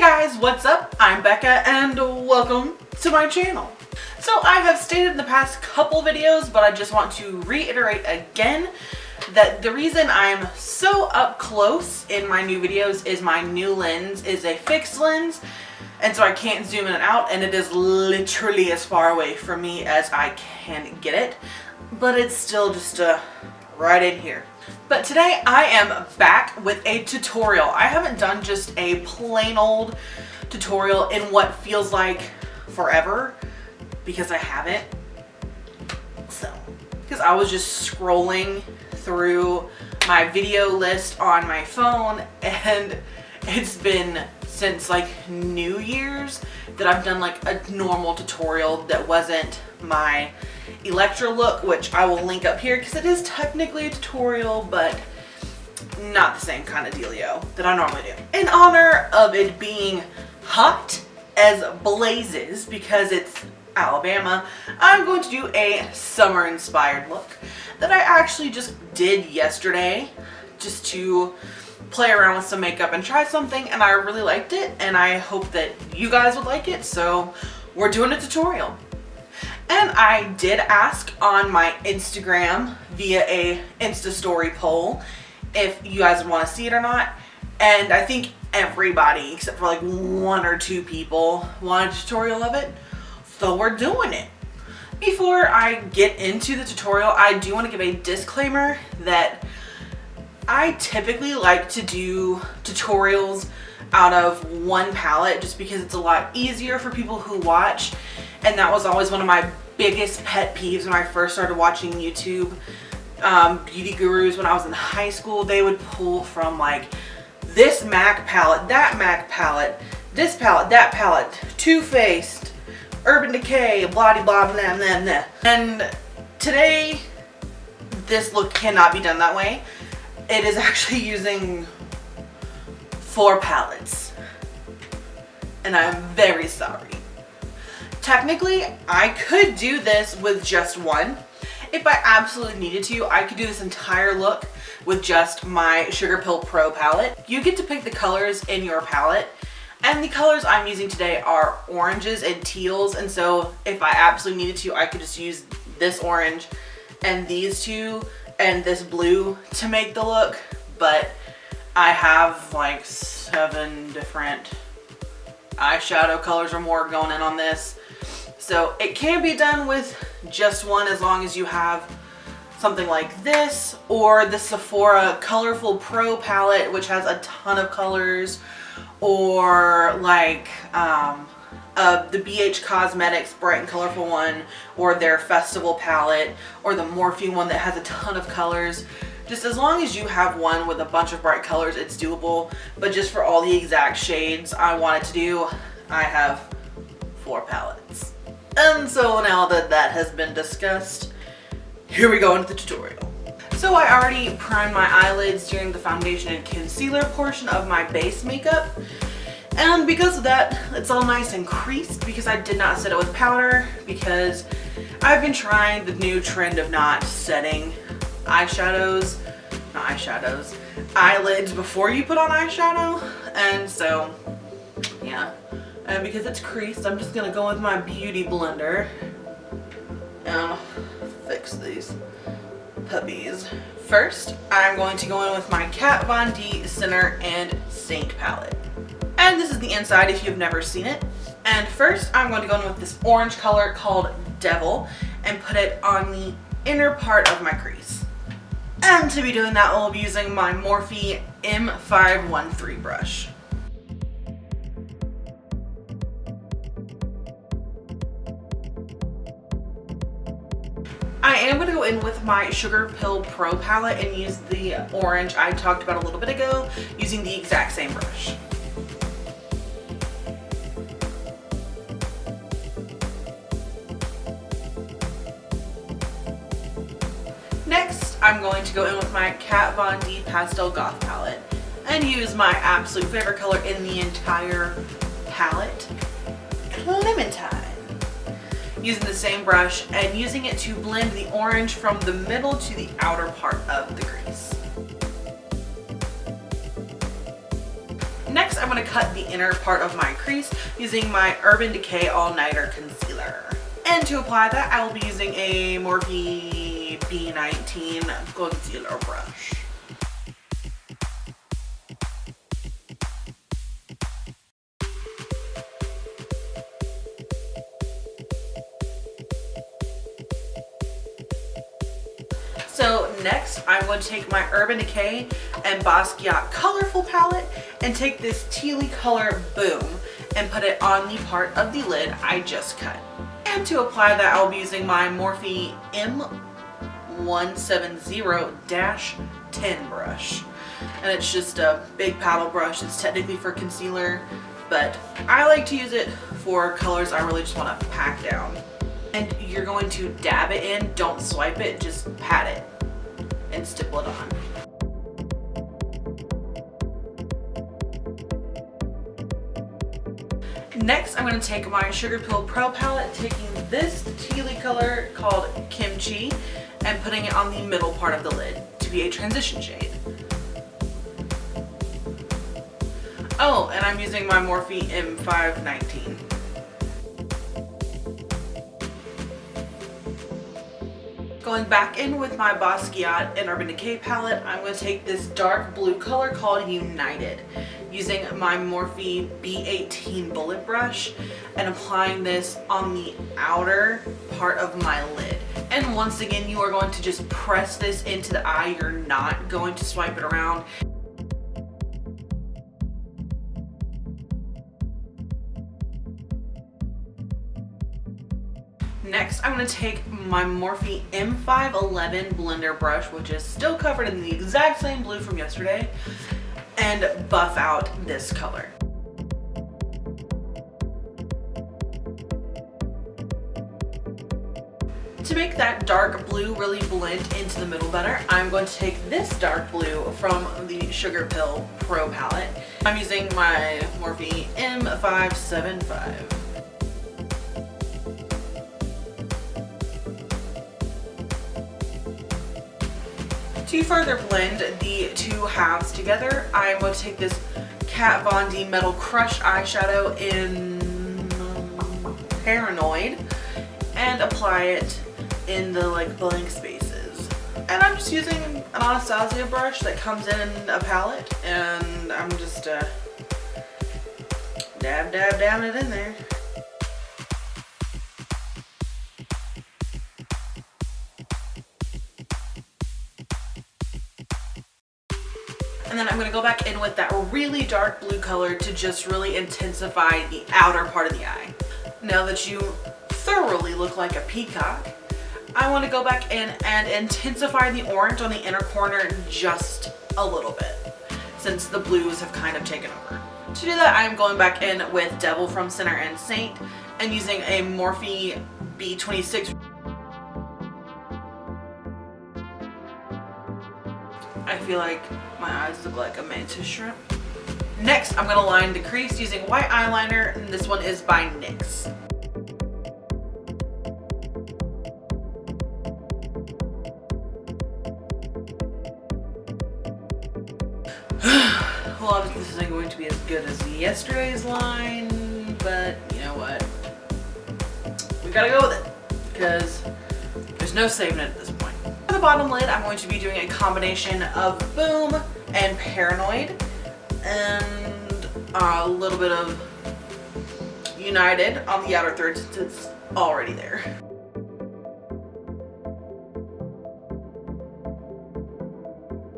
guys, what's up? I'm Becca and welcome to my channel. So I have stated in the past couple videos, but I just want to reiterate again that the reason I'm so up close in my new videos is my new lens is a fixed lens, and so I can't zoom in and out, and it is literally as far away from me as I can get it, but it's still just right in here. But today I am back with a tutorial. I haven't done just a plain old tutorial in what feels like forever because I haven't. So, because I was just scrolling through my video list on my phone, and it's been since like New Year's that I've done like a normal tutorial that wasn't my Electra look, which I will link up here because it is technically a tutorial, but not the same kind of dealio that I normally do. In honor of it being hot as blazes because it's Alabama, I'm going to do a summer inspired look that I actually just did yesterday just to play around with some makeup and try something, and I really liked it, and I hope that you guys would like it, so we're doing a tutorial. And I did ask on my Instagram via a Insta story poll if you guys would want to see it or not, and I think everybody except for like one or two people wanted a tutorial of it, so we're doing it. Before I get into the tutorial, I do want to give a disclaimer that I typically like to do tutorials out of one palette just because it's a lot easier for people who watch, and that was always one of my biggest pet peeves when I first started watching YouTube. Beauty gurus when I was in high school, they would pull from like this MAC palette, that MAC palette, this palette, that palette, Too Faced, Urban Decay, blah blah blah blah blah. And today this look cannot be done that way. It is actually using 4 palettes, and I'm very sorry. Technically, I could do this with just one. If I absolutely needed to, I could do this entire look with just my Sugarpill Pro palette. You get to pick the colors in your palette, and the colors I'm using today are oranges and teals, and so if I absolutely needed to, I could just use this orange and these two and this blue to make the look, but I have like 7 different eyeshadow colors or more going in on this. So it can be done with just one as long as you have something like this or the Sephora Colorful Pro palette, which has a ton of colors, or like the BH Cosmetics Bright and Colorful one, or their Festival palette, or the Morphe one that has a ton of colors. Just as long as you have one with a bunch of bright colors, it's doable. But just for all the exact shades I wanted to do, I have 4 palettes. And so now that that has been discussed, here we go into the tutorial. So I already primed my eyelids during the foundation and concealer portion of my base makeup. And because of that, it's all nice and creased because I did not set it with powder, because I've been trying the new trend of not setting eyelids before you put on eyeshadow. And so, yeah. And because it's creased, I'm just going to go with my beauty blender and fix these puppies. First, I'm going to go in with my Kat Von D Center and Saint palette. And this is the inside if you've never seen it. And first, I'm going to go in with this orange color called Devil and put it on the inner part of my crease. And to be doing that, I'll be using my Morphe M513 brush. I am going to go in with my Sugarpill Pro palette and use the orange I talked about a little bit ago, using the exact same brush. Next, I'm going to go in with my Kat Von D Pastel Goth palette and use my absolute favorite color in the entire palette, Clementine. Using the same brush and using it to blend the orange from the middle to the outer part of the crease. Next, I'm going to cut the inner part of my crease using my Urban Decay All Nighter Concealer. And to apply that, I will be using a Morphe B19 concealer brush. So next, I'm going to take my Urban Decay and Basquiat Colorful palette and take this tealy color Boom and put it on the part of the lid I just cut. And to apply that, I'll be using my Morphe M170-10 brush. And it's just a big paddle brush. It's technically for concealer, but I like to use it for colors I really just want to pack down. And you're going to dab it in, don't swipe it, just pat it and stipple it on. Next, I'm going to take my Sugarpill Pro palette, taking this tealy color called Kimchi and putting it on the middle part of the lid to be a transition shade. Oh, and I'm using my Morphe M519. Going back in with my Basquiat and Urban Decay palette, I'm going to take this dark blue color called United, using my Morphe B18 bullet brush and applying this on the outer part of my lid. And once again, you are going to just press this into the eye. You're not going to swipe it around. Next, I'm going to take my Morphe M511 blender brush, which is still covered in the exact same blue from yesterday, and buff out this color. To make that dark blue really blend into the middle better, I'm going to take this dark blue from the Sugarpill Pro palette. I'm using my Morphe M575. To further blend the two halves together, I'm going to take this Kat Von D Metal Crush eyeshadow in Paranoid and apply it in the blank spaces. And I'm just using an Anastasia brush that comes in a palette, and I'm just dab it in there. And then I'm going to go back in with that really dark blue color to just really intensify the outer part of the eye. Now that you thoroughly look like a peacock, I want to go back in and intensify the orange on the inner corner just a little bit, since the blues have kind of taken over. To do that, I'm going back in with Devil from Sinner and Saint and using a Morphe B26. I feel like my eyes look like a mantis shrimp. Next, I'm going to line the crease using white eyeliner, and this one is by NYX. Well, obviously this isn't going to be as good as yesterday's line, but you know what? We gotta go with it, because there's no saving it at this point. For the bottom lid, I'm going to be doing a combination of Boom and Paranoid and a little bit of United on the outer third since it's already there.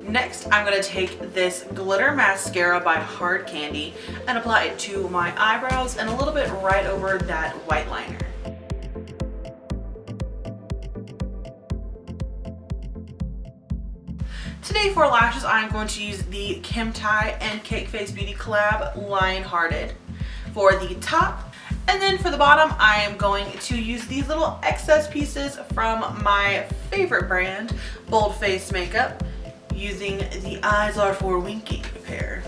Next, I'm going to take this glitter mascara by Hard Candy and apply it to my eyebrows and a little bit right over that white liner. Today for lashes, I'm going to use the Kim Tai and Cake Face Beauty collab Lionhearted for the top. And then for the bottom, I am going to use these little excess pieces from my favorite brand, Bold Face Makeup, using the Eyes Are For Winking pair.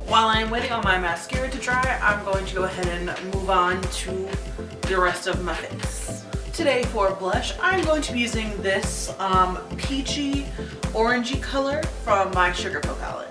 While I'm waiting on my mascara to dry, I'm going to go ahead and move on to the rest of my face. Today for blush, I'm going to be using this peachy orangey color from my Sugarpill palette.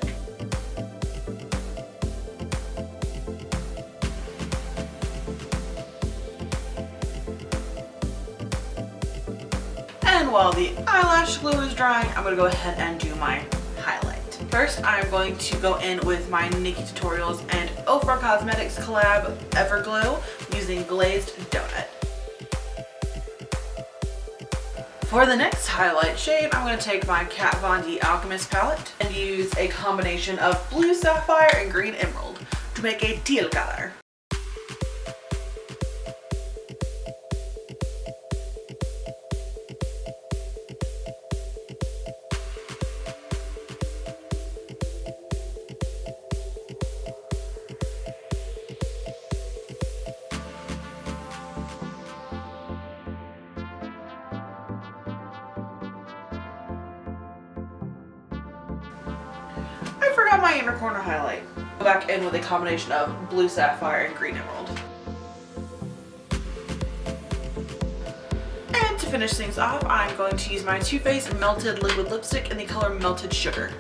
And while the eyelash glue is drying, I'm going to go ahead and do my highlight. First, I'm going to go in with my Nikki Tutorials and Ofra Cosmetics collab Everglow using Glazed Donut. For the next highlight shade, I'm going to take my Kat Von D Alchemist palette and use a combination of blue sapphire and green emerald to make a teal color. I forgot my inner corner highlight. Go back in with a combination of blue sapphire and green emerald. And to finish things off, I'm going to use my Too Faced Melted Liquid Lipstick in the color Melted Sugar.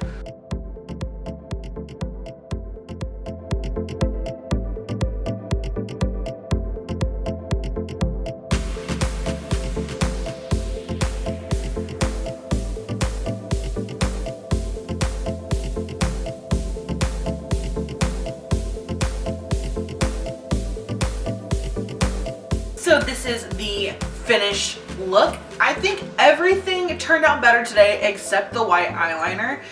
So this is the finished look. I think everything turned out better today except the white eyeliner.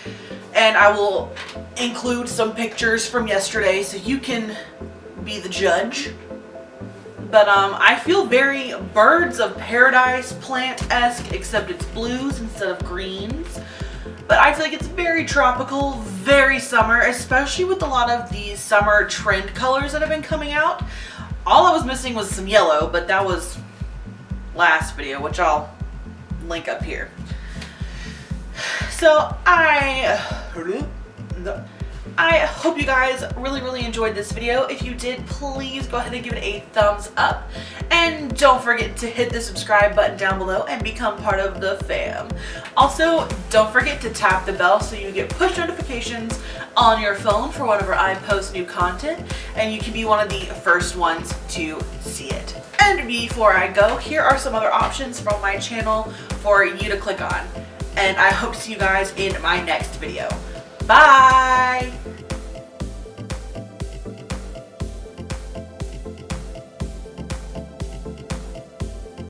And I will include some pictures from yesterday so you can be the judge. But I feel very Birds of Paradise plant-esque, except it's blues instead of greens. But I feel like it's very tropical, very summer, especially with a lot of these summer trend colors that have been coming out. All I was missing was some yellow, but that was last video, which I'll link up here. So I hope you guys really enjoyed this video. If you did, please go ahead and give it a thumbs up. And don't forget to hit the subscribe button down below and become part of the fam. Also, don't forget to tap the bell so you get push notifications on your phone for whenever I post new content, and you can be one of the first ones to see it. And before I go, here are some other options from my channel for you to click on. And I hope to see you guys in my next video. Bye!